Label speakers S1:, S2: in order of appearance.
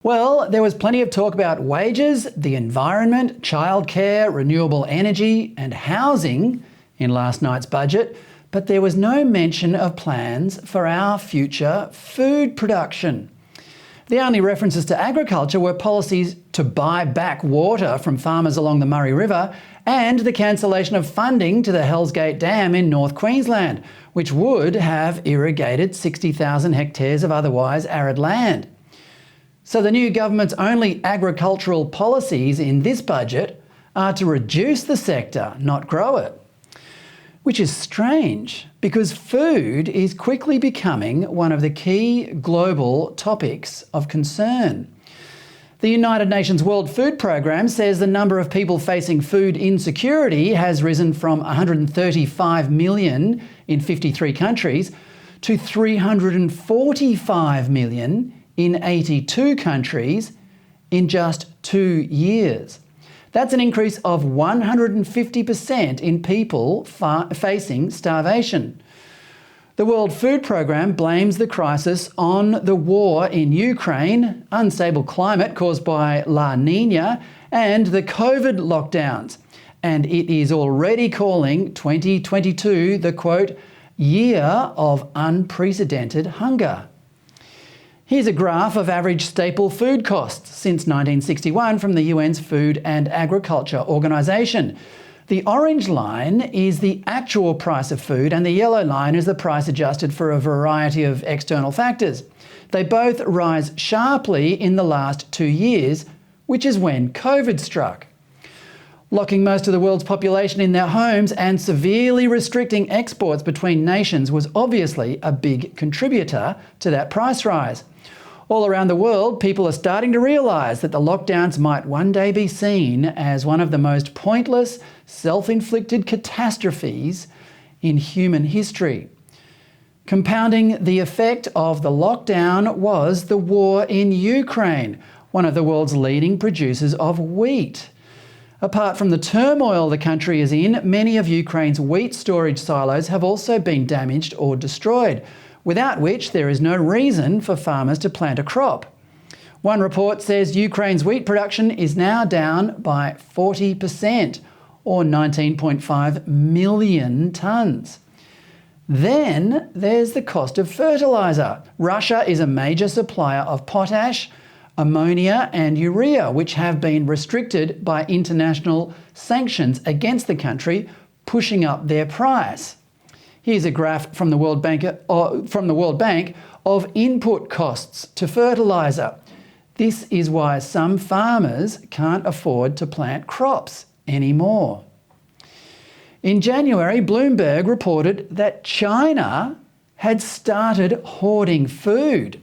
S1: Well, there was plenty of talk about wages, the environment, childcare, renewable energy and housing in last night's budget, but there was no mention of plans for our future food production. The only references to agriculture were policies to buy back water from farmers along the Murray River and the cancellation of funding to the Hells Gate Dam in North Queensland, which would have irrigated 60,000 hectares of otherwise arid land. So the new government's only agricultural policies in this budget are to reduce the sector, not grow it. Which is strange, because food is quickly becoming one of the key global topics of concern. The United Nations World Food Programme says the number of people facing food insecurity has risen from 135 million in 53 countries to 345 million in 82 countries in just 2 years. That's an increase of 150% in people facing starvation. The World Food Programme blames the crisis on the war in Ukraine, unstable climate caused by La Nina, and the COVID lockdowns. And it is already calling 2022 the, quote, year of unprecedented hunger. Here's a graph of average staple food costs since 1961 from the UN's Food and Agriculture Organisation. The orange line is the actual price of food and the yellow line is the price adjusted for a variety of external factors. They both rise sharply in the last 2 years, which is when COVID struck. Locking most of the world's population in their homes and severely restricting exports between nations was obviously a big contributor to that price rise. All around the world, people are starting to realise that the lockdowns might one day be seen as one of the most pointless, self-inflicted catastrophes in human history. Compounding the effect of the lockdown was the war in Ukraine, one of the world's leading producers of wheat. Apart from the turmoil the country is in, many of Ukraine's wheat storage silos have also been damaged or destroyed, without which there is no reason for farmers to plant a crop. One report says Ukraine's wheat production is now down by 40%, or 19.5 million tonnes. Then there's the cost of fertiliser. Russia is a major supplier of potash, ammonia and urea, which have been restricted by international sanctions against the country, pushing up their price. Here's a graph from the World Bank of input costs to fertiliser. This is why some farmers can't afford to plant crops anymore. In January, Bloomberg reported that China had started hoarding food.